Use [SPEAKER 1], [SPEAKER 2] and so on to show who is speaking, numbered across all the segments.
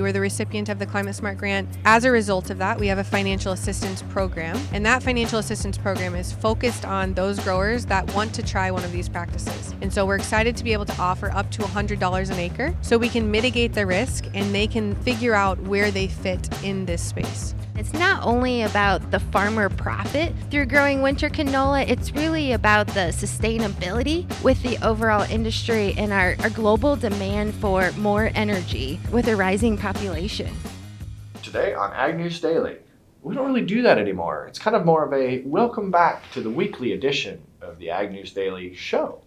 [SPEAKER 1] We were the recipient of the Climate Smart Grant. As a result of that, we have a financial assistance program, and that financial assistance program is focused on those growers that want to try one of these practices. And so we're excited to be able to offer up to $100 an acre so we can mitigate the risk and they can figure out where they fit in this space.
[SPEAKER 2] It's not only about the farmer profit through growing winter canola, it's really about the sustainability with the overall industry and our global demand for more energy with a rising population.
[SPEAKER 3] Today on Ag News Daily, we don't really do that anymore. It's kind of more of a welcome back to the weekly edition of the Ag News Daily show.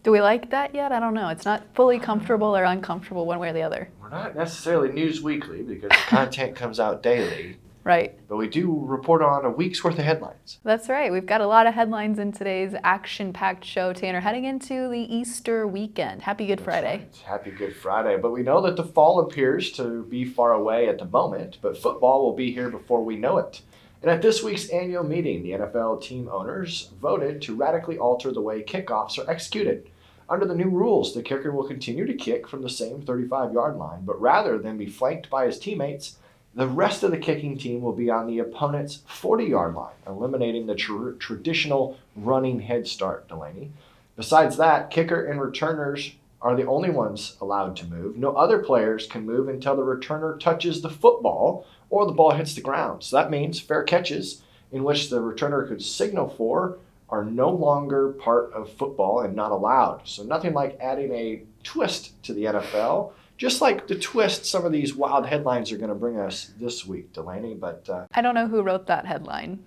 [SPEAKER 4] Do we like that yet? I don't know. It's not fully comfortable or uncomfortable one way or the other.
[SPEAKER 3] We're not necessarily news weekly because the content comes out daily.
[SPEAKER 4] Right.
[SPEAKER 3] But we do report on a week's worth of headlines.
[SPEAKER 4] That's right. We've got a lot of headlines in today's action-packed show, Tanner, heading into the Easter weekend. Happy Good Friday.
[SPEAKER 3] Right. Happy Good Friday. But we know that the fall appears to be far away at the moment, but football will be here before we know it. And at this week's annual meeting, the NFL team owners voted to radically alter the way kickoffs are executed. Under the new rules, the kicker will continue to kick from the same 35-yard line, but rather than be flanked by his teammates, the rest of the kicking team will be on the opponent's 40-yard line, eliminating the traditional running head start, Delaney. Besides that, kicker and returners are the only ones allowed to move. No other players can move until the returner touches the football or the ball hits the ground. So that means fair catches, in which the returner could signal for, are no longer part of football and not allowed. So nothing like adding a twist to the NFL, just like the twist some of these wild headlines are going to bring us this week, Delaney. But
[SPEAKER 4] I don't know who wrote that headline.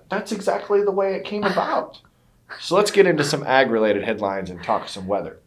[SPEAKER 3] That's exactly the way it came about. So let's get into some ag-related headlines and talk some weather.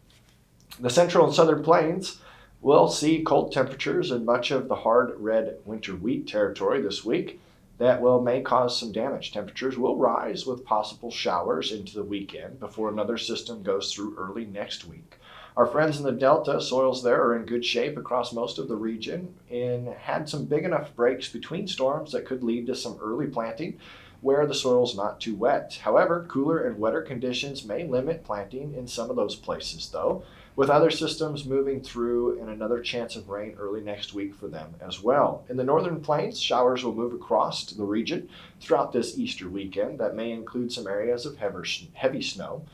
[SPEAKER 3] The central and southern plains will see cold temperatures in much of the hard red winter wheat territory this week. That may cause some damage. Temperatures will rise with possible showers into the weekend before another system goes through early next week. Our friends in the Delta, soils there are in good shape across most of the region and had some big enough breaks between storms that could lead to some early planting where the soil's not too wet. However, cooler and wetter conditions may limit planting in some of those places though, with other systems moving through and another chance of rain early next week for them as well. In the northern plains, showers will move across the region throughout this Easter weekend. That may include some areas of heavy snow.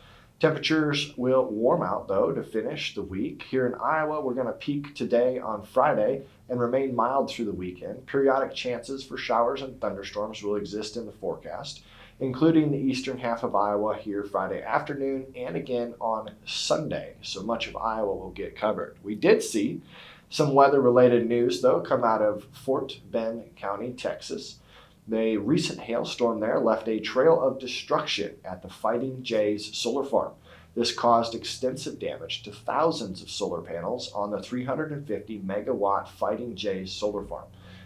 [SPEAKER 3] Temperatures will warm out, though, to finish the week. Here in Iowa, we're going to peak today on Friday and remain mild through the weekend. Periodic chances for showers and thunderstorms will exist in the forecast, including the eastern half of Iowa here Friday afternoon and again on Sunday. So much of Iowa will get covered. We did see some weather-related news, though, come out of Fort Bend County, Texas. The recent hailstorm there left a trail of destruction at the Fighting Jays solar farm. This caused extensive damage to thousands of solar panels on the 350 megawatt Fighting Jays solar farm.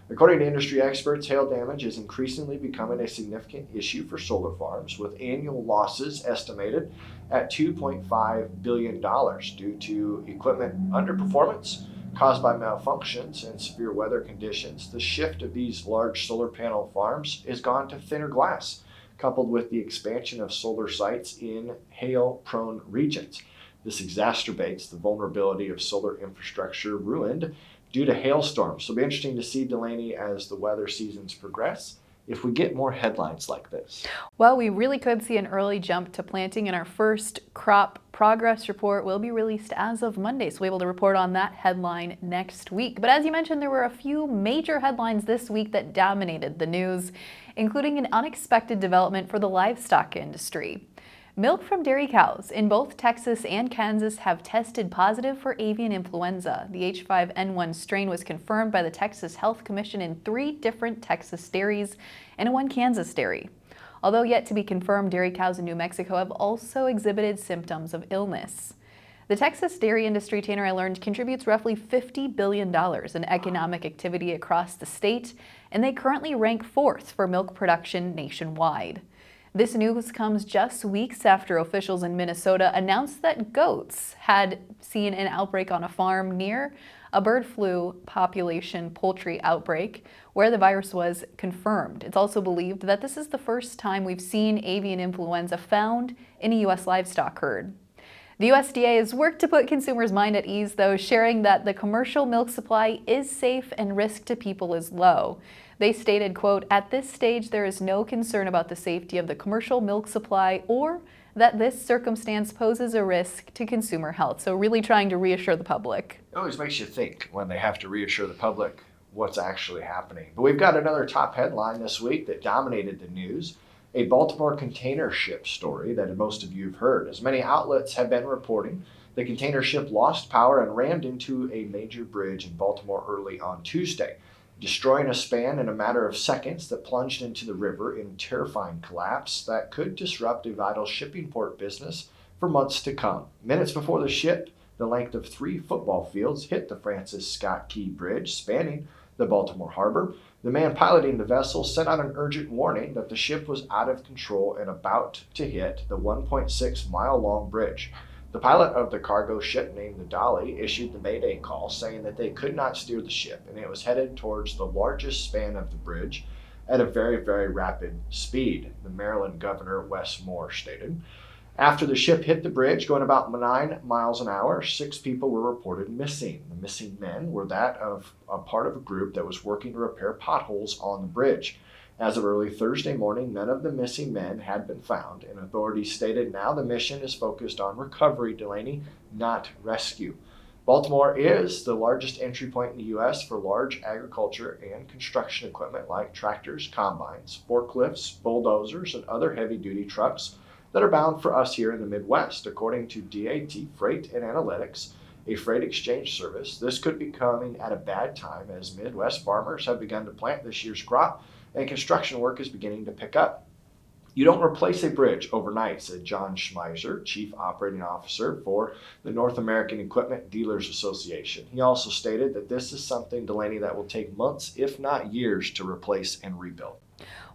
[SPEAKER 3] According to industry experts, hail damage is increasingly becoming a significant issue for solar farms, with annual losses estimated at $2.5 billion due to equipment underperformance caused by malfunctions and severe weather conditions. The shift of these large solar panel farms has gone to thinner glass, coupled with the expansion of solar sites in hail-prone regions. This exacerbates the vulnerability of solar infrastructure ruined due to hailstorms. So it'll be interesting to see, Delaney, as the weather seasons progress, if we get more headlines like this.
[SPEAKER 4] Well, we really could see an early jump to planting, and our first crop progress report will be released as of Monday, so we'll be able to report on that headline next week. But as you mentioned, there were a few major headlines this week that dominated the news, including an unexpected development for the livestock industry. Milk from dairy cows in both Texas and Kansas have tested positive for avian influenza. The H5N1 strain was confirmed by the Texas Health Commission in 3 different Texas dairies and 1 Kansas dairy. Although yet to be confirmed, dairy cows in New Mexico have also exhibited symptoms of illness. The Texas dairy industry, Tanner, I learned, contributes roughly $50 billion in economic activity across the state, and they currently rank 4th for milk production nationwide. This news comes just weeks after officials in Minnesota announced that goats had seen an outbreak on a farm near a bird flu population poultry outbreak where the virus was confirmed. It's also believed that this is the first time we've seen avian influenza found in a U.S. livestock herd. The USDA has worked to put consumers' mind at ease, though, sharing that the commercial milk supply is safe and risk to people is low. They stated, quote, "At this stage, there is no concern about the safety of the commercial milk supply or that this circumstance poses a risk to consumer health." So really trying to reassure the public.
[SPEAKER 3] It always makes you think when they have to reassure the public what's actually happening. But we've got another top headline this week that dominated the news. A Baltimore container ship story that most of you have heard. As many outlets have been reporting, the container ship lost power and rammed into a major bridge in Baltimore early on Tuesday, destroying a span in a matter of seconds that plunged into the river in a terrifying collapse that could disrupt a vital shipping port business for months to come. Minutes before the ship, the length of 3 football fields, hit the Francis Scott Key Bridge spanning the Baltimore harbor, the man piloting the vessel sent out an urgent warning that the ship was out of control and about to hit the 1.6-mile-long bridge. The pilot of the cargo ship named the Dolly issued the Mayday call, saying that they could not steer the ship and it was headed towards the largest span of the bridge at a very, very rapid speed, the Maryland Governor Wes Moore stated. After the ship hit the bridge, going about 9 miles an hour, 6 people were reported missing. The missing men were that of a part of a group that was working to repair potholes on the bridge. As of early Thursday morning, none of the missing men had been found, and authorities stated now the mission is focused on recovery, Delaney, not rescue. Baltimore is the largest entry point in the U.S. for large agriculture and construction equipment like tractors, combines, forklifts, bulldozers, and other heavy-duty trucks that are bound for us here in the Midwest. According to DAT Freight and Analytics, a freight exchange service, this could be coming at a bad time as Midwest farmers have begun to plant this year's crop and construction work is beginning to pick up. You don't replace a bridge overnight, said John Schmeiser, Chief Operating Officer for the North American Equipment Dealers Association. He also stated that this is something, Delaney, that will take months, if not years, to replace and rebuild.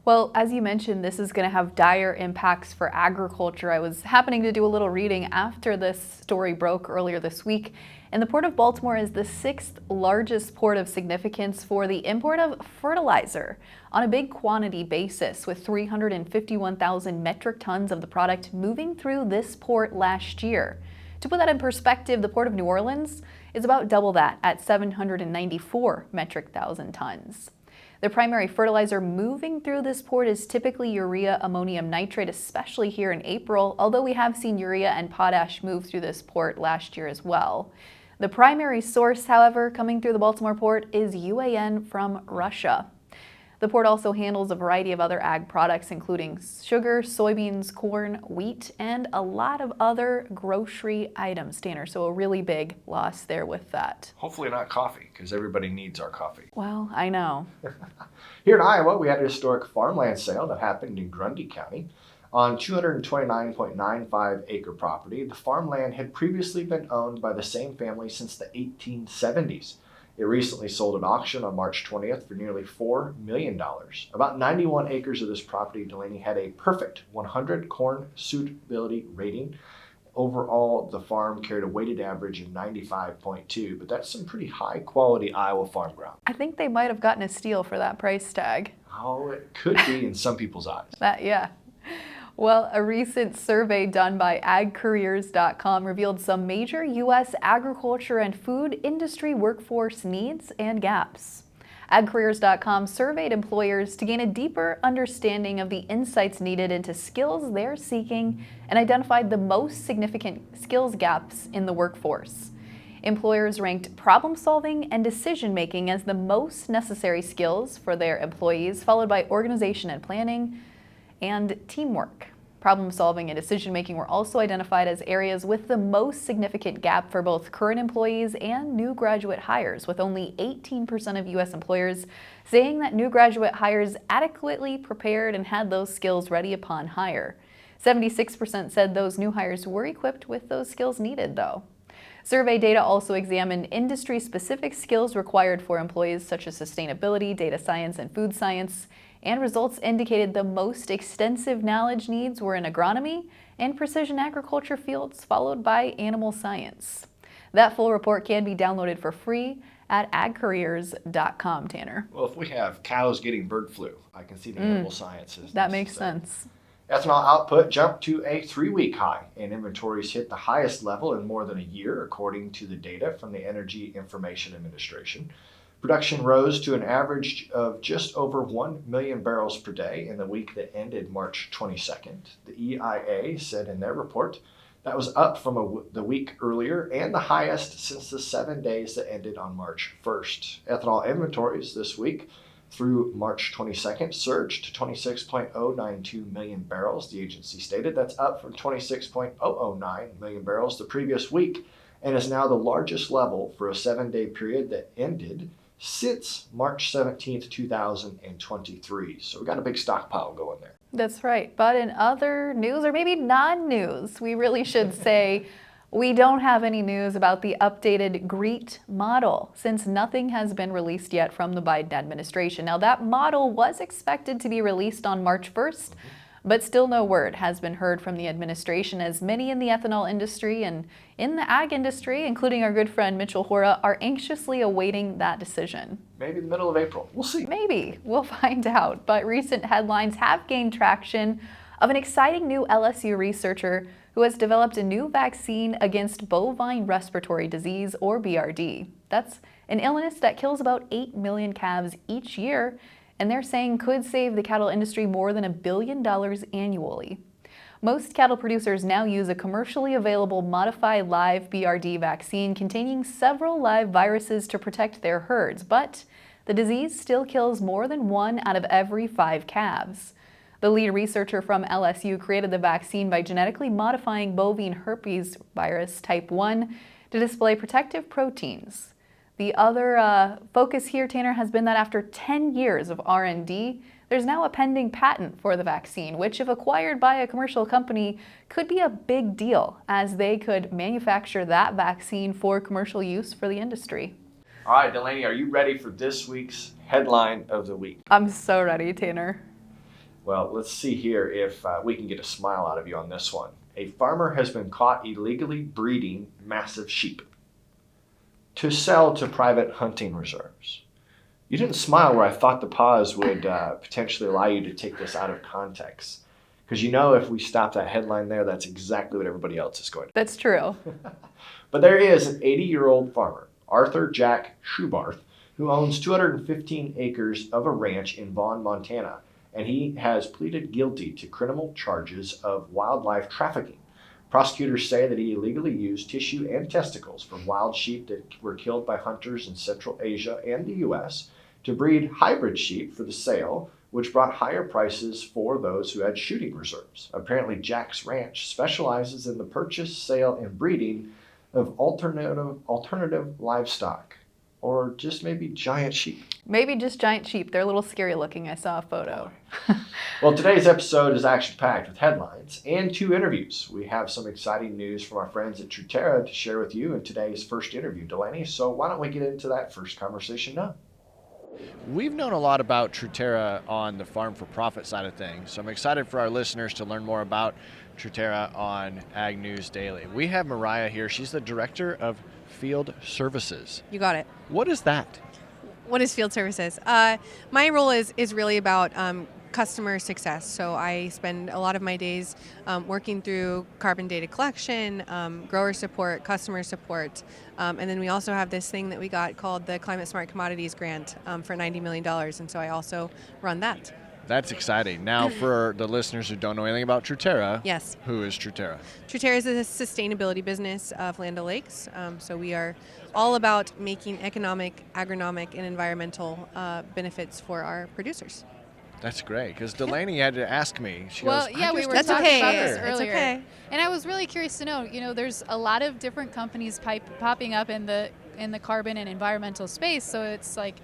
[SPEAKER 4] Well, as you mentioned, this is going to have dire impacts for agriculture. I was happening to do a little reading after this story broke earlier this week, and the Port of Baltimore is the 6th largest port of significance for the import of fertilizer on a big quantity basis, with 351,000 metric tons of the product moving through this port last year. To put that in perspective, the Port of New Orleans is about double that at 794 metric thousand tons. The primary fertilizer moving through this port is typically urea ammonium nitrate, especially here in April, although we have seen urea and potash move through this port last year as well. The primary source, however, coming through the Baltimore port is UAN from Russia. The port also handles a variety of other ag products, including sugar, soybeans, corn, wheat, and a lot of other grocery items, Tanner. So a really big loss there with that.
[SPEAKER 3] Hopefully not coffee, because everybody needs our coffee.
[SPEAKER 4] Well, I know.
[SPEAKER 3] Here in Iowa, we had a historic farmland sale that happened in Grundy County. On 229.95 acre property, the farmland had previously been owned by the same family since the 1870s. It recently sold at auction on March 20th for nearly $4 million. About 91 acres of this property, Delaney, had a perfect 100 corn suitability rating. Overall, the farm carried a weighted average of 95.2, but that's some pretty high quality Iowa farm ground.
[SPEAKER 4] I think they might have gotten a steal for that price tag.
[SPEAKER 3] Oh, it could be in some people's eyes.
[SPEAKER 4] Yeah. Well, a recent survey done by agcareers.com revealed some major U.S. agriculture and food industry workforce needs and gaps. Agcareers.com surveyed employers to gain a deeper understanding of the insights needed into skills they're seeking and identified the most significant skills gaps in the workforce. Employers ranked problem solving and decision making as the most necessary skills for their employees, followed by organization and planning and teamwork. Problem solving and decision making were also identified as areas with the most significant gap for both current employees and new graduate hires, with only 18% of U.S. employers saying that new graduate hires adequately prepared and had those skills ready upon hire. 76% said those new hires were equipped with those skills needed, though. Survey data also examined industry-specific skills required for employees such as sustainability, data science, and food science, and results indicated the most extensive knowledge needs were in agronomy and precision agriculture fields, followed by animal science. That full report can be downloaded for free at agcareers.com, Tanner.
[SPEAKER 3] Well, if we have cows getting bird flu, I can see the animal sciences.
[SPEAKER 4] That makes sense.
[SPEAKER 3] Ethanol output jumped to a 3-week high, and inventories hit the highest level in more than a year, according to the data from the Energy Information Administration. Production rose to an average of just over 1 million barrels per day in the week that ended March 22nd. The EIA said in their report that was up from the week earlier and the highest since the 7 days that ended on March 1st. Ethanol inventories this week through March 22nd surged to 26.092 million barrels, the agency stated. That's up from 26.009 million barrels the previous week and is now the largest level for a 7-day period that ended since March 17th, 2023. So we got a big stockpile going there.
[SPEAKER 4] That's right. But in other news, or maybe non-news, we really should say we don't have any news about the updated GREET model, since nothing has been released yet from the Biden administration. Now, that model was expected to be released on March 1st, but still no word has been heard from the administration, as many in the ethanol industry and in the ag industry, including our good friend Mitchell Hora, are anxiously awaiting that decision.
[SPEAKER 3] Maybe the middle of April. We'll see.
[SPEAKER 4] Maybe. We'll find out. But recent headlines have gained traction of an exciting new LSU researcher who has developed a new vaccine against bovine respiratory disease, or BRD. That's an illness that kills about 8 million calves each year, and they're saying could save the cattle industry more than $1 billion annually. Most cattle producers now use a commercially available modified live BRD vaccine containing several live viruses to protect their herds, but the disease still kills more than 1 out of every 5 calves. The lead researcher from LSU created the vaccine by genetically modifying bovine herpes virus type 1 to display protective proteins. The other focus here, Tanner, has been that after 10 years of R&D, there's now a pending patent for the vaccine, which, if acquired by a commercial company, could be a big deal, as they could manufacture that vaccine for commercial use for the industry.
[SPEAKER 3] All right, Delaney, are you ready for this week's headline of the week?
[SPEAKER 4] I'm so ready, Tanner.
[SPEAKER 3] Well, let's see here if we can get a smile out of you on this one. A farmer has been caught illegally breeding massive sheep to sell to private hunting reserves. You didn't smile where I thought the pause would potentially allow you to take this out of context. Because you know if we stop that headline there, that's exactly what everybody else is going to do.
[SPEAKER 4] That's true.
[SPEAKER 3] But there is an 80-year-old farmer, Arthur Jack Schubarth, who owns 215 acres of a ranch in Vaughn, Montana, and he has pleaded guilty to criminal charges of wildlife trafficking. Prosecutors say that he illegally used tissue and testicles from wild sheep that were killed by hunters in Central Asia and the U.S. to breed hybrid sheep for the sale, which brought higher prices for those who had shooting reserves. Apparently, Jack's ranch specializes in the purchase, sale, and breeding of alternative livestock, or just maybe giant sheep.
[SPEAKER 4] Maybe just giant sheep. They're a little scary looking. I saw a photo.
[SPEAKER 3] Well, today's episode is action-packed with headlines and 2 interviews. We have some exciting news from our friends at Truterra to share with you in today's first interview, Delaney. So why don't we get into that first conversation now?
[SPEAKER 5] We've known a lot about Truterra on the farm for profit side of things, so I'm excited for our listeners to learn more about Truterra on Ag News Daily. We have Mariah here. She's the Director of Field Services.
[SPEAKER 1] You got it.
[SPEAKER 5] What is that?
[SPEAKER 1] What is field services? My role is really about customer success. So I spend a lot of my days working through carbon data collection, grower support, customer support, and then we also have this thing that we got called the Climate Smart Commodities Grant for $90 million, and so I also run that.
[SPEAKER 5] That's exciting. Now, for the listeners who don't know anything about Truterra,
[SPEAKER 1] Yes.
[SPEAKER 5] Who is Truterra?
[SPEAKER 1] Truterra is a sustainability business of Land O'Lakes. So we are all about making economic, agronomic, and environmental benefits for our producers.
[SPEAKER 5] That's great, because Delaney had to ask me. She
[SPEAKER 6] Well,
[SPEAKER 5] goes,
[SPEAKER 6] yeah, we were
[SPEAKER 1] That's
[SPEAKER 6] talking
[SPEAKER 1] okay.
[SPEAKER 6] about this
[SPEAKER 1] It's
[SPEAKER 6] earlier.
[SPEAKER 1] okay.
[SPEAKER 6] And I was really curious to know, there's a lot of different companies popping up in the carbon and environmental space. So it's like,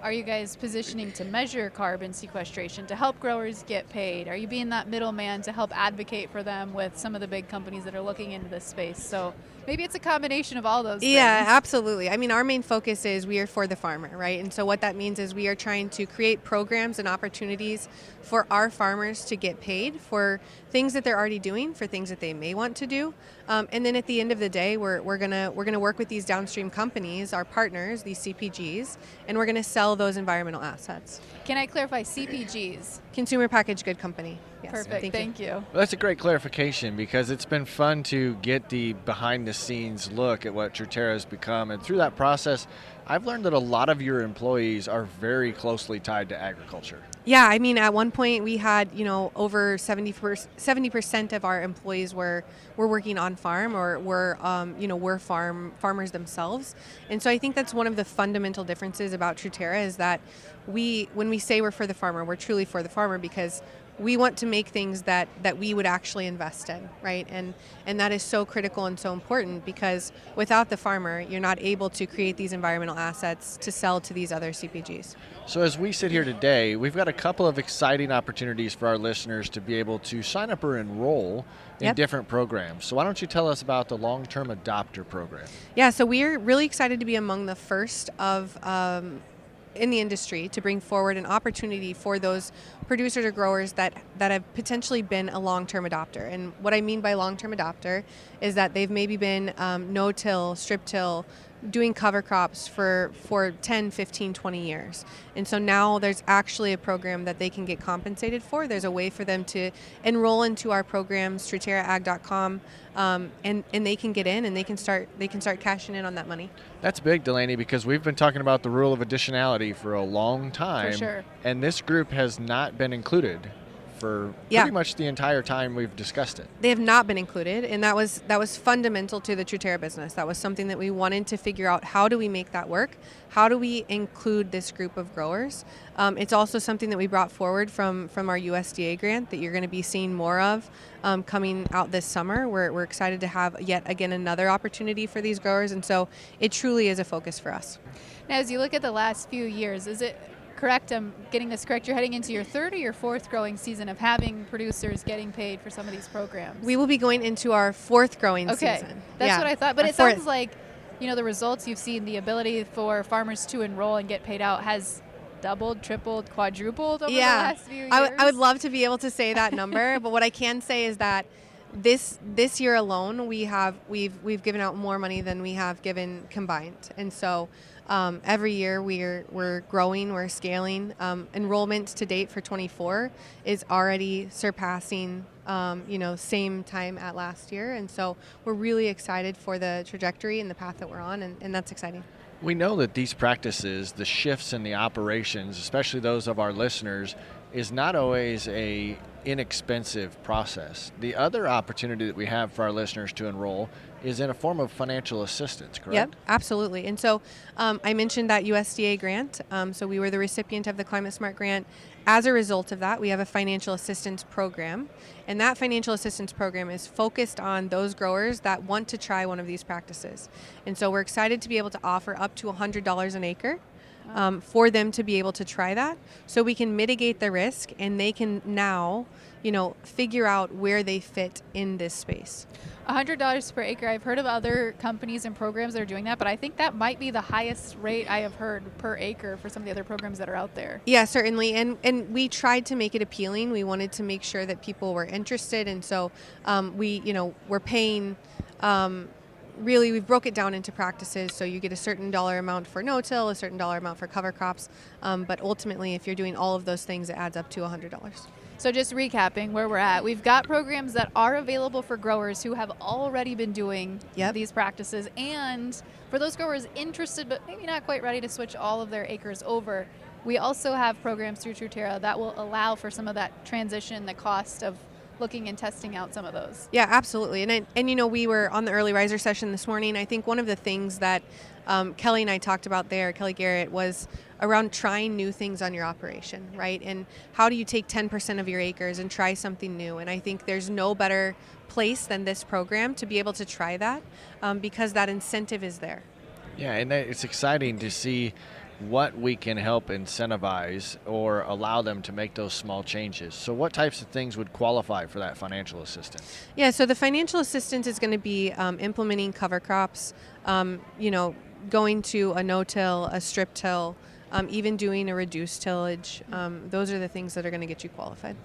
[SPEAKER 6] are you guys positioning to measure carbon sequestration, to help growers get paid? Are you being that middleman to help advocate for them with some of the big companies that are looking into this space? So maybe it's a combination of all those
[SPEAKER 1] Yeah,
[SPEAKER 6] things.
[SPEAKER 1] absolutely. I mean, our main focus is we are for the farmer, right? And so what that means is we are trying to create programs and opportunities for our farmers to get paid for things that they're already doing, for things that they may want to do. And then at the end of the day, we're gonna work with these downstream companies, our partners, these CPGs, and we're gonna sell those environmental assets.
[SPEAKER 6] Can I clarify CPGs?
[SPEAKER 1] Consumer packaged good company. Yes.
[SPEAKER 6] Perfect. Thank you.
[SPEAKER 5] Well, that's a great clarification because it's been fun to get the behind-the-scenes look at what Truterra has become. And through that process, I've learned that a lot of your employees are very closely tied to agriculture.
[SPEAKER 1] Yeah, I mean, at one point we had, over 70% of our employees were working on farm or were farmers themselves. And so I think that's one of the fundamental differences about Truterra is that when we say we're for the farmer, we're truly for the farmer because we want to make things that we would actually invest in, right? And that is so critical and so important because without the farmer, you're not able to create these environmental assets to sell to these other CPGs.
[SPEAKER 5] So as we sit here today, we've got a couple of exciting opportunities for our listeners to be able to sign up or enroll in different programs. So why don't you tell us about the long-term adopter program?
[SPEAKER 1] Yeah, so we're really excited to be among the first of in the industry to bring forward an opportunity for those producers or growers that have potentially been a long-term adopter. And what I mean by long-term adopter is that they've maybe been no-till, strip-till, doing cover crops for 10, 15, 20 years. And so now there's actually a program that they can get compensated for. There's a way for them to enroll into our programs, truterraag.com, and they can get in and they can start cashing in on that money.
[SPEAKER 5] That's big, Delaney, because we've been talking about the rule of additionality for a long time.
[SPEAKER 6] For sure.
[SPEAKER 5] And this group has not been included for pretty much the entire time we've discussed it.
[SPEAKER 1] They have not been included, and that was fundamental to the Truterra business. That was something that we wanted to figure out. How do we make that work? How do we include this group of growers? It's also something that we brought forward from our USDA grant that you're going to be seeing more of coming out this summer. We're excited to have yet again another opportunity for these growers, and so it truly is a focus for us.
[SPEAKER 6] Now, as you look at the last few years, is it correct? I'm getting this correct. You're heading into your third or your fourth growing season of having producers getting paid for some of these programs.
[SPEAKER 1] We will be going into our fourth growing season.
[SPEAKER 6] That's what I thought. But
[SPEAKER 1] Our
[SPEAKER 6] it
[SPEAKER 1] fourth.
[SPEAKER 6] sounds like, the results you've seen, the ability for farmers to enroll and get paid out has doubled, tripled, quadrupled over the last few years.
[SPEAKER 1] I would love to be able to say that number, but what I can say is that this year alone we've given out more money than we have given combined, and so every year we're growing, we're scaling. Enrollment to date for 24 is already surpassing same time at last year, and so we're really excited for the trajectory and the path that we're on, and that's exciting.
[SPEAKER 5] We know that these practices, the shifts in the operations, especially those of our listeners, is not always a inexpensive process. The other opportunity that we have for our listeners to enroll is in a form of financial assistance, correct?
[SPEAKER 1] Yep, absolutely. And so I mentioned that USDA grant. So we were the recipient of the Climate Smart grant. As a result of that, we have a financial assistance program. And that financial assistance program is focused on those growers that want to try one of these practices. And so we're excited to be able to offer up to $100 an acre. For them to be able to try that, so we can mitigate the risk and they can now, figure out where they fit in this space.
[SPEAKER 6] $100 per acre. I've heard of other companies and programs that are doing that, but I think that might be the highest rate I have heard per acre for some of the other programs that are out there.
[SPEAKER 1] Yeah, certainly. And we tried to make it appealing. We wanted to make sure that people were interested. And so we're paying really, we've broke it down into practices, so you get a certain dollar amount for no-till, a certain dollar amount for cover crops, but ultimately, if you're doing all of those things, it adds up to $100.
[SPEAKER 6] So just recapping where we're at, we've got programs that are available for growers who have already been doing these practices, and for those growers interested but maybe not quite ready to switch all of their acres over, we also have programs through Truterra that will allow for some of that transition, the cost of looking and testing out some of those.
[SPEAKER 1] Yeah, absolutely. And we were on the early riser session this morning. I think one of the things that Kelly and I talked about there, Kelly Garrett, was around trying new things on your operation, right? And how do you take 10% of your acres and try something new? And I think there's no better place than this program to be able to try that because that incentive is there.
[SPEAKER 5] Yeah, and it's exciting to see what we can help incentivize or allow them to make those small changes. So what types of things would qualify for that financial assistance?
[SPEAKER 1] Yeah, so the financial assistance is going to be implementing cover crops, going to a no-till, a strip-till, even doing a reduced tillage. Those are the things that are going to get you qualified.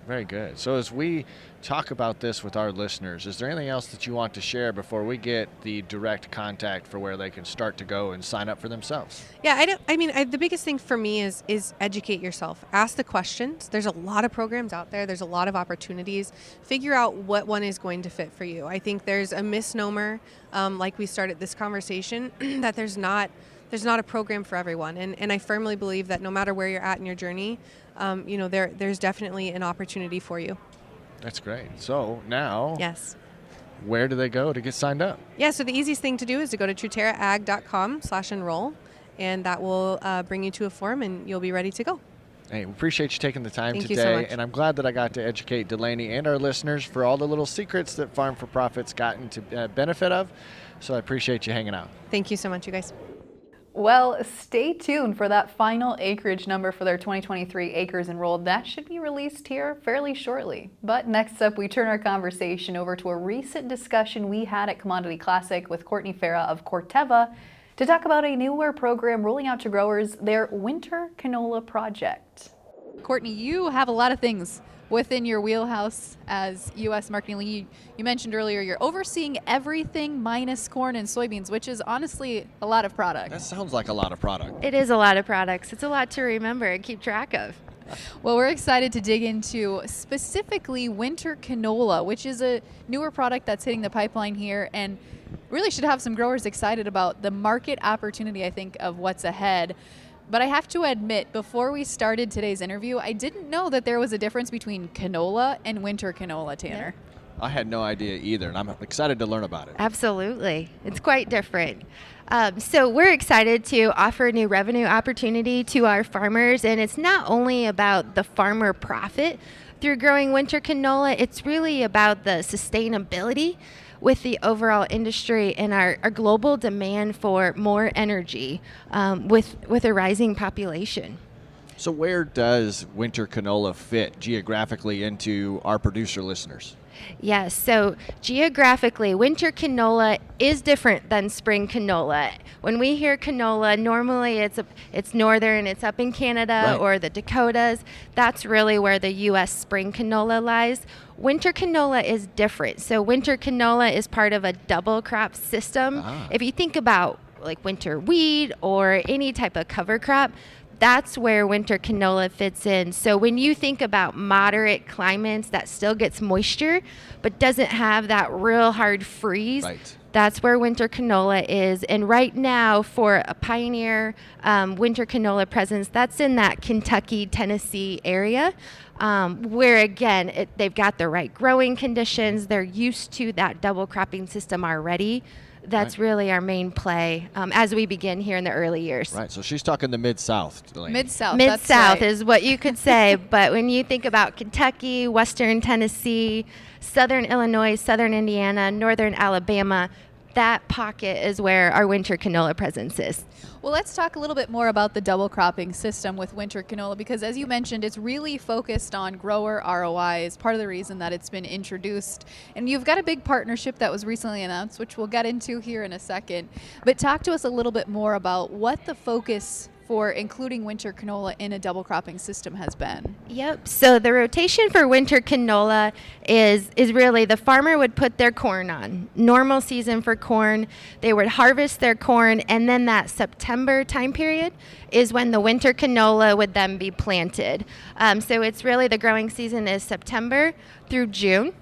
[SPEAKER 5] Very good. So as we talk about this with our listeners, is there anything else that you want to share before we get the direct contact for where they can start to go and sign up for themselves?
[SPEAKER 1] Yeah, the biggest thing for me is educate yourself. Ask the questions. There's a lot of programs out there. There's a lot of opportunities. Figure out what one is going to fit for you. I think there's a misnomer, like we started this conversation, that there's not a program for everyone. And I firmly believe that no matter where you're at in your journey, there's definitely an opportunity for you.
[SPEAKER 5] That's great. So now,
[SPEAKER 1] Yes.
[SPEAKER 5] where do they go to get signed up?
[SPEAKER 1] Yeah, so the easiest thing to do is to go to truterraag.com/enroll, and that will bring you to a form, and you'll be ready to go.
[SPEAKER 5] Hey, we appreciate you taking the time
[SPEAKER 1] Thank you
[SPEAKER 5] today,
[SPEAKER 1] so much.
[SPEAKER 5] and I'm glad that I got to educate Delaney and our listeners for all the little secrets that Farm for Profit's gotten to benefit of. So I appreciate you hanging out.
[SPEAKER 1] Thank you so much, you guys.
[SPEAKER 4] Well, stay tuned for that final acreage number for their 2023 acres enrolled. That should be released here fairly shortly. But next up, we turn our conversation over to a recent discussion we had at Commodity Classic with Courtney Fara of Corteva to talk about a newer program rolling out to growers, their winter canola project.
[SPEAKER 6] Courtney, you have a lot of things within your wheelhouse as U.S. marketing lead. You mentioned earlier you're overseeing everything minus corn and soybeans, which is honestly a lot of product.
[SPEAKER 5] That sounds like a lot of product.
[SPEAKER 2] It is a lot of products. It's a lot to remember and keep track of.
[SPEAKER 6] Well, we're excited to dig into specifically winter canola, which is a newer product that's hitting the pipeline here and really should have some growers excited about the market opportunity, I think, of what's ahead. But I have to admit, before we started today's interview, I didn't know that there was a difference between canola and winter canola, Tanner.
[SPEAKER 5] I had no idea either, and I'm excited to learn about it.
[SPEAKER 2] Absolutely. It's quite different. So we're excited to offer a new revenue opportunity to our farmers, and it's not only about the farmer profit through growing winter canola, it's really about the sustainability with the overall industry and our global demand for more energy with a rising population.
[SPEAKER 5] So where does winter canola fit geographically into our producer listeners?
[SPEAKER 2] Yes, so geographically, winter canola is different than spring canola. When we hear canola, normally it's northern, it's up in Canada
[SPEAKER 5] Right.
[SPEAKER 2] or the Dakotas. That's really where the U.S. spring canola lies. Winter canola is different. So winter canola is part of a double crop system.
[SPEAKER 5] Ah.
[SPEAKER 2] If you think about like winter wheat or any type of cover crop, that's where winter canola fits in. So when you think about moderate climates that still gets moisture but doesn't have that real hard freeze,
[SPEAKER 5] Right.
[SPEAKER 2] that's where winter canola is. And right now for a pioneer winter canola presence, that's in that Kentucky, Tennessee area. Where again, they've got the right growing conditions. They're used to that double cropping system already. That's
[SPEAKER 5] Right.
[SPEAKER 2] really our main play as we begin here in the early years.
[SPEAKER 5] Right, so she's talking the Mid-South, Delaney.
[SPEAKER 6] Mid-South,
[SPEAKER 2] Mid-South
[SPEAKER 6] that's right.
[SPEAKER 2] is what you could say, but when you think about Kentucky, Western Tennessee, Southern Illinois, Southern Indiana, Northern Alabama, that pocket is where our winter canola presence is.
[SPEAKER 6] Well, let's talk a little bit more about the double cropping system with winter canola because, as you mentioned, it's really focused on grower ROI is part of the reason that it's been introduced. And you've got a big partnership that was recently announced, which we'll get into here in a second. But talk to us a little bit more about what the focus for including winter canola in a double cropping system has been.
[SPEAKER 2] Yep. So the rotation for winter canola is really the farmer would put their corn on. Normal season for corn, they would harvest their corn, and then that September time period is when the winter canola would then be planted. So it's really the growing season is September through June.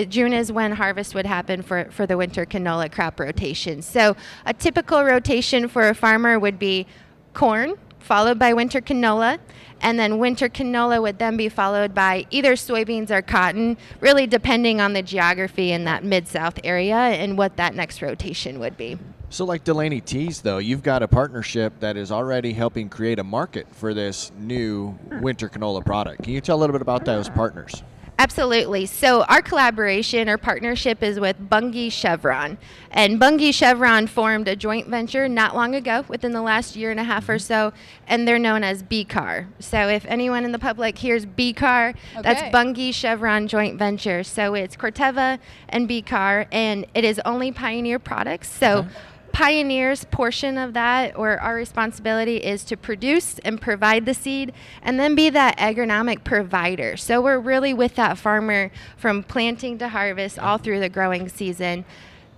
[SPEAKER 2] June is when harvest would happen for the winter canola crop rotation. So a typical rotation for a farmer would be corn, followed by winter canola, and then winter canola would then be followed by either soybeans or cotton, really depending on the geography in that Mid-South area and what that next rotation would be.
[SPEAKER 5] So like Delaney teased, though, you've got a partnership that is already helping create a market for this new winter canola product. Can you tell a little bit about those partners?
[SPEAKER 2] Absolutely. So our collaboration or partnership is with Bunge Chevron. And Bunge Chevron formed a joint venture not long ago, within the last year and a half or so, and they're known as BCAR. So if anyone in the public hears BCAR, that's
[SPEAKER 6] Okay.
[SPEAKER 2] Bunge Chevron joint venture. So it's Corteva and BCAR, and it is only Pioneer products. So Pioneer's portion of that, or our responsibility, is to produce and provide the seed and then be that agronomic provider. So we're really with that farmer from planting to harvest all through the growing season.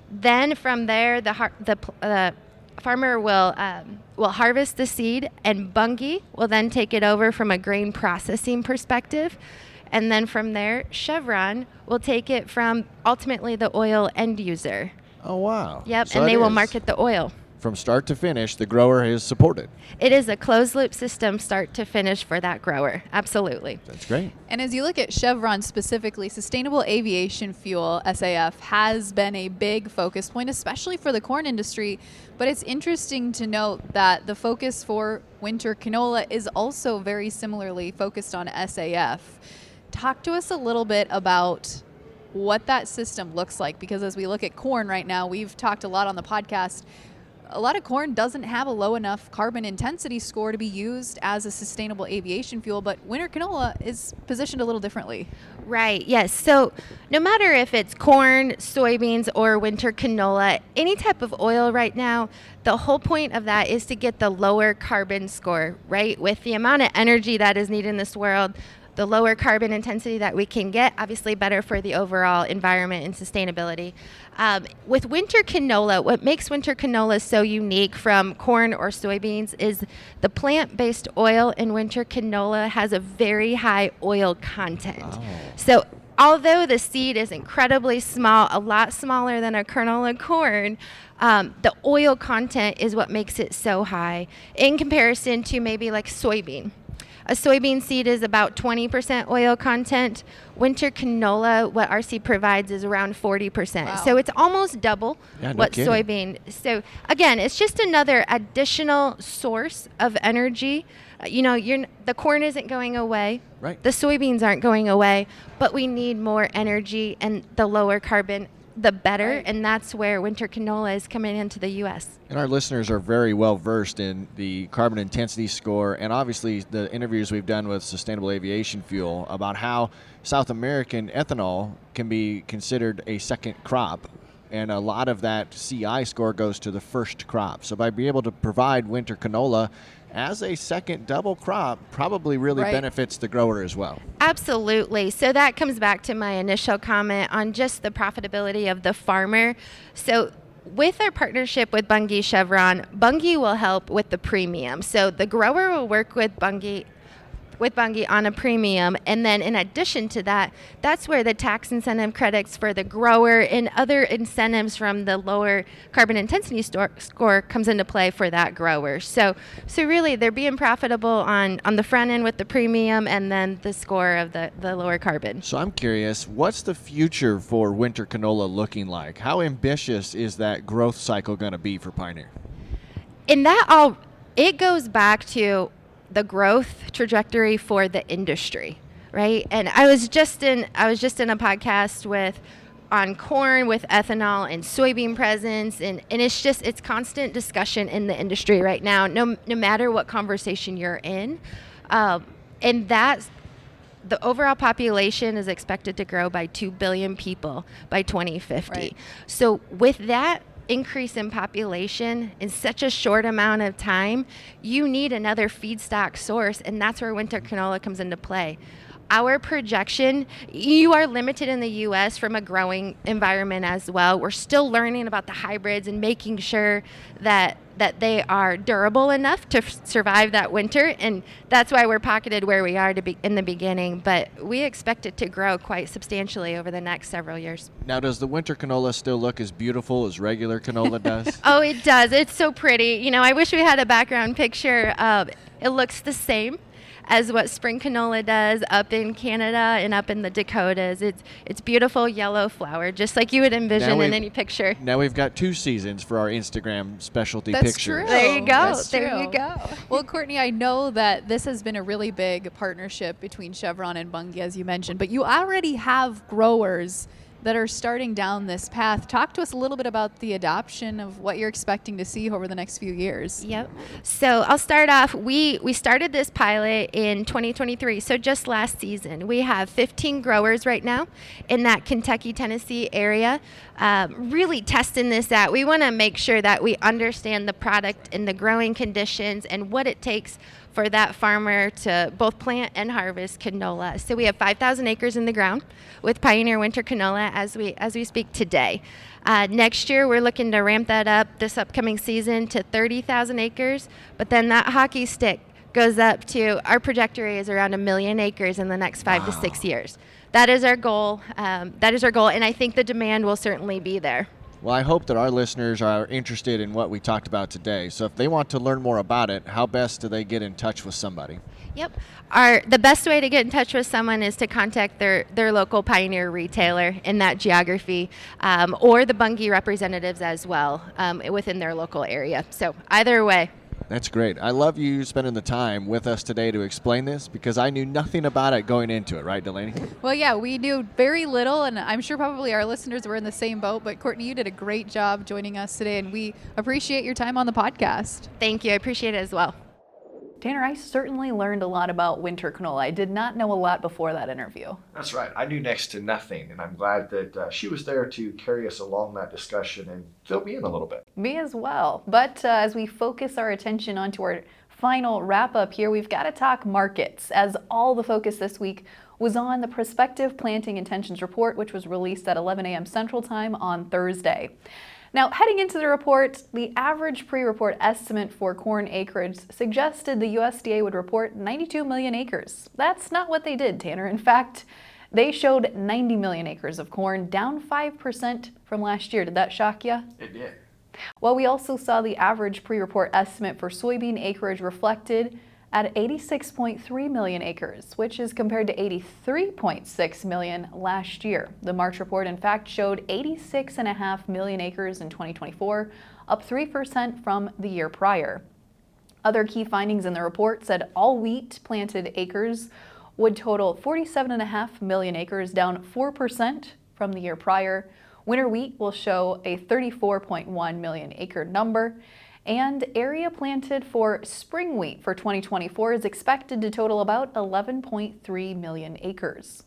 [SPEAKER 2] Then from there, the farmer will harvest the seed, and Bunge will then take it over from a grain processing perspective. And then from there, Chevron will take it from ultimately the oil end user.
[SPEAKER 5] Oh, wow.
[SPEAKER 2] Yep,
[SPEAKER 5] So
[SPEAKER 2] and
[SPEAKER 5] it
[SPEAKER 2] they will
[SPEAKER 5] is.
[SPEAKER 2] market the oil.
[SPEAKER 5] From start to finish, the grower is supported.
[SPEAKER 2] It is a closed loop system, start to finish, for that grower. Absolutely.
[SPEAKER 5] That's great.
[SPEAKER 6] And as you look at Chevron specifically, sustainable aviation fuel, SAF, has been a big focus point, especially for the corn industry. But it's interesting to note that the focus for winter canola is also very similarly focused on SAF. Talk to us a little bit about what that system looks like, because as we look at corn right now, we've talked a lot on the podcast. A lot of corn doesn't have a low enough carbon intensity score to be used as a sustainable aviation fuel, but winter canola is positioned a little differently.
[SPEAKER 2] Right, yes. So no matter if it's corn, soybeans, or winter canola, any type of oil right now, the whole point of that is to get the lower carbon score, right? With the amount of energy that is needed in this world, the lower carbon intensity that we can get, obviously better for the overall environment and sustainability. With winter canola, what makes winter canola so unique from corn or soybeans is the plant-based oil in winter canola has a very high oil content.
[SPEAKER 5] Oh.
[SPEAKER 2] So although the seed is incredibly small, a lot smaller than a kernel of corn, the oil content is what makes it so high in comparison to maybe like soybean. A soybean seed is about 20% oil content. Winter canola, what our seed provides, is around 40%.
[SPEAKER 6] Wow.
[SPEAKER 2] So it's almost double
[SPEAKER 5] Yeah, no
[SPEAKER 2] what
[SPEAKER 5] kidding.
[SPEAKER 2] soybean. So again, it's just another additional source of energy. The corn isn't going away.
[SPEAKER 5] Right.
[SPEAKER 2] The soybeans aren't going away, but we need more energy, and the lower carbon, the better.
[SPEAKER 6] Right.
[SPEAKER 2] And that's where winter canola is coming into the U.S.
[SPEAKER 5] And our listeners are very well versed in the carbon intensity score, and obviously the interviews we've done with Sustainable Aviation Fuel about how South American ethanol can be considered a second crop, and a lot of that CI score goes to the first crop. So by being able to provide winter canola as a second double crop probably really
[SPEAKER 6] Right.
[SPEAKER 5] benefits the grower as well.
[SPEAKER 2] Absolutely. So that comes back to my initial comment on just the profitability of the farmer. So with our partnership with Bunge Chevron, Bunge will help with the premium. So the grower will work with Bunge on a premium, and then in addition to that, that's where the tax incentive credits for the grower and other incentives from the lower carbon intensity score comes into play for that grower. So really they're being profitable on the front end with the premium, and then the score of the lower carbon.
[SPEAKER 5] So I'm curious, what's the future for winter canola looking like? How ambitious is that growth cycle going to be for Pioneer?
[SPEAKER 2] And it goes back to the growth trajectory for the industry, right? And I was just in a podcast on corn with ethanol and soybean presence, and it's constant discussion in the industry right now, no matter what conversation you're in. And that's the overall population is expected to grow by 2 billion people by 2050.
[SPEAKER 6] Right.
[SPEAKER 2] So with that increase in population in such a short amount of time, you need another feedstock source, and that's where winter canola comes into play. Our projection, you are limited in the U.S. from a growing environment as well. We're still learning about the hybrids and making sure that they are durable enough to survive that winter, and that's why we're pocketed where we are in the beginning. But we expect it to grow quite substantially over the next several years.
[SPEAKER 5] Now, does the winter canola still look as beautiful as regular canola does?
[SPEAKER 2] Oh, it does. It's so pretty. I wish we had a background picture. It looks the same as what spring canola does up in Canada and up in the Dakotas. It's beautiful yellow flower, just like you would envision in any picture.
[SPEAKER 5] Now we've got 2 seasons for our Instagram specialty
[SPEAKER 6] That's
[SPEAKER 5] pictures.
[SPEAKER 6] true.
[SPEAKER 2] There you go.
[SPEAKER 6] That's
[SPEAKER 2] There
[SPEAKER 6] true.
[SPEAKER 2] you go.
[SPEAKER 6] Well, Courtney, I know that this has been a really big partnership between Chevron and Bunge, as you mentioned, but you already have growers that are starting down this path. Talk to us a little bit about the adoption of what you're expecting to see over the next few years.
[SPEAKER 2] Yep. So I'll start off. We started this pilot in 2023, so just last season. We have 15 growers right now in that Kentucky, Tennessee area, really testing this out. We want to make sure that we understand the product and the growing conditions and what it takes for that farmer to both plant and harvest canola. So we have 5,000 acres in the ground with Pioneer Winter Canola as we speak today. Next year, we're looking to ramp that up this upcoming season to 30,000 acres, but then that hockey stick goes up to, our trajectory is around 1 million acres in the next 5 to 6 years. That is our goal. And I think the demand will certainly be there.
[SPEAKER 5] Well, I hope that our listeners are interested in what we talked about today. So if they want to learn more about it, how best do they get in touch with somebody?
[SPEAKER 2] Yep. The best way to get in touch with someone is to contact their local Pioneer retailer in that geography, or the Bunge representatives as well within their local area. So either way.
[SPEAKER 5] That's great. I love you spending the time with us today to explain this, because I knew nothing about it going into it, right, Delaney?
[SPEAKER 6] Well, yeah, we knew very little, and I'm sure probably our listeners were in the same boat, but Courtney, you did a great job joining us today, and we appreciate your time on the podcast.
[SPEAKER 2] Thank you. I appreciate it as well.
[SPEAKER 4] Tanner, I certainly learned a lot about winter canola. I did not know a lot before that interview.
[SPEAKER 3] That's right. I knew next to nothing, and I'm glad that she was there to carry us along that discussion and fill me in a little bit.
[SPEAKER 4] Me as well. But as we focus our attention onto our final wrap-up here, we've got to talk markets, as all the focus this week was on the prospective planting intentions report, which was released at 11 a.m. Central Time on Thursday. Now, heading into the report, the average pre-report estimate for corn acreage suggested the USDA would report 92 million acres. That's not what they did, Tanner. In fact, they showed 90 million acres of corn, down 5% from last year. Did that shock you?
[SPEAKER 3] It did.
[SPEAKER 4] Well, we also saw the average pre-report estimate for soybean acreage reflected at 86.3 million acres, which is compared to 83.6 million last year. The March report, in fact, showed 86.5 million acres in 2024, up 3% from the year prior. Other key findings in the report said all wheat planted acres would total 47.5 million acres, down 4% from the year prior. Winter wheat will show a 34.1 million acre number. And area planted for spring wheat for 2024 is expected to total about 11.3 million acres.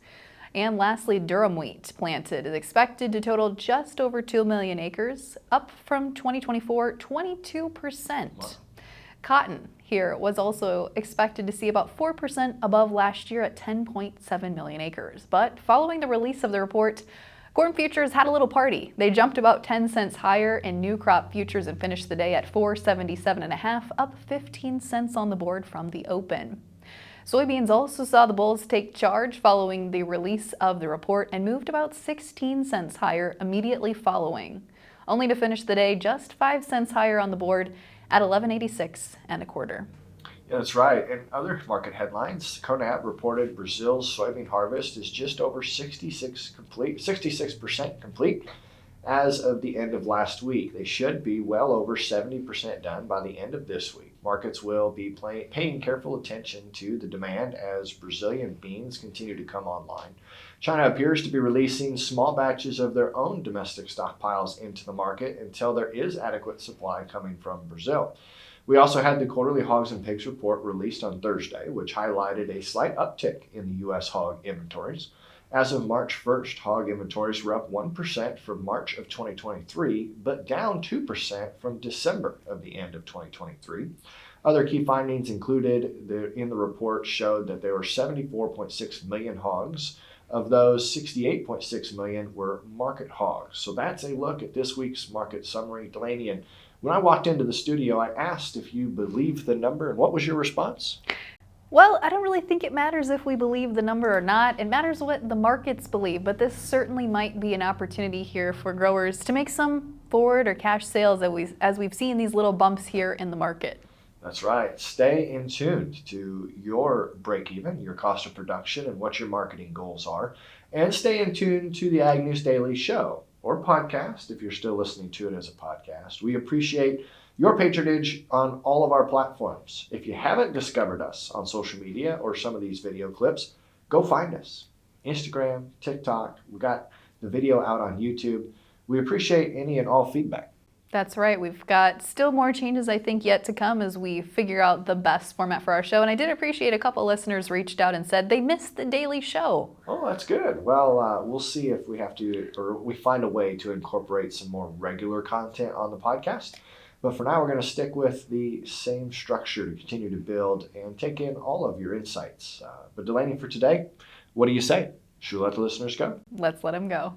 [SPEAKER 4] And lastly, durum wheat planted is expected to total just over 2 million acres, up from 2024 22%.
[SPEAKER 3] Wow.
[SPEAKER 4] Cotton here was also expected to see about 4% above last year at 10.7 million acres. But following the release of the report, corn futures had a little party. They jumped about 10 cents higher in new crop futures and finished the day at 477.5, up 15 cents on the board from the open. Soybeans also saw the bulls take charge following the release of the report and moved about 16 cents higher immediately following, only to finish the day just 5 cents higher on the board at 11.86 1/4.
[SPEAKER 3] Yeah, that's right. And other market headlines, CONAB reported Brazil's soybean harvest is just over 66% complete as of the end of last week. They should be well over 70% done by the end of this week. Markets will be paying careful attention to the demand as Brazilian beans continue to come online. China appears to be releasing small batches of their own domestic stockpiles into the market until there is adequate supply coming from Brazil. We also had the quarterly hogs and pigs report released on Thursday, which highlighted a slight uptick in the U.S. hog inventories. As of March 1st, hog inventories were up 1% from March of 2023, but down 2% from December of the end of 2023. Other key findings included in the report showed that there were 74.6 million hogs. Of those, 68.6 million were market hogs. So that's a look at this week's market summary. Delaney, and when I walked into the studio, I asked if you believed the number, and what was your response?
[SPEAKER 4] Well, I don't really think it matters if we believe the number or not. It matters what the markets believe, but this certainly might be an opportunity here for growers to make some forward or cash sales as we've seen these little bumps here in the market.
[SPEAKER 3] That's right. Stay in tuned to your break-even, your cost of production, and what your marketing goals are. And stay in tune to the Ag News Daily Show or podcast if you're still listening to it as a podcast. We appreciate your patronage on all of our platforms. If you haven't discovered us on social media or some of these video clips, go find us. Instagram, TikTok, we got the video out on YouTube. We appreciate any and all feedback.
[SPEAKER 4] That's right. We've got still more changes, I think, yet to come as we figure out the best format for our show. And I did appreciate a couple listeners reached out and said they missed the daily show.
[SPEAKER 3] Oh, that's good. Well, we'll see if we have to, or we find a way to incorporate some more regular content on the podcast. But for now, we're going to stick with the same structure to continue to build and take in all of your insights. But Delaney, for today, what do you say? Should we let the listeners go?
[SPEAKER 4] Let's let them go.